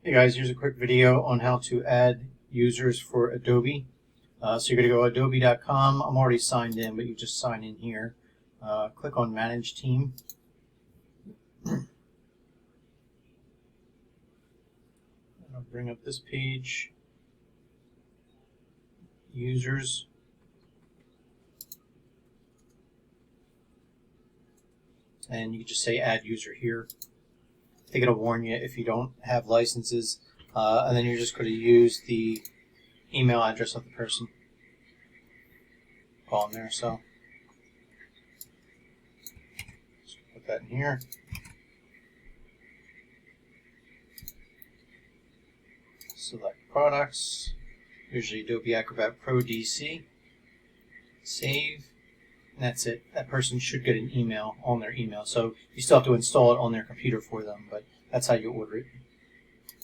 Hey guys, here's a quick video on how to add users for Adobe. So you're going to go adobe.com. I'm already signed in, but you just sign in here. Click on Manage Team. I'll bring up this page. Users. And you can just say Add User here. I think it'll warn you if you don't have licenses. And then you're just going to use the email address of the person. Call in there, so just put that in here. Select products, usually Adobe Acrobat Pro DC. Save, and that's it. That person should get an email on their email. So you still have to install it on their computer for them, but that's how you order it.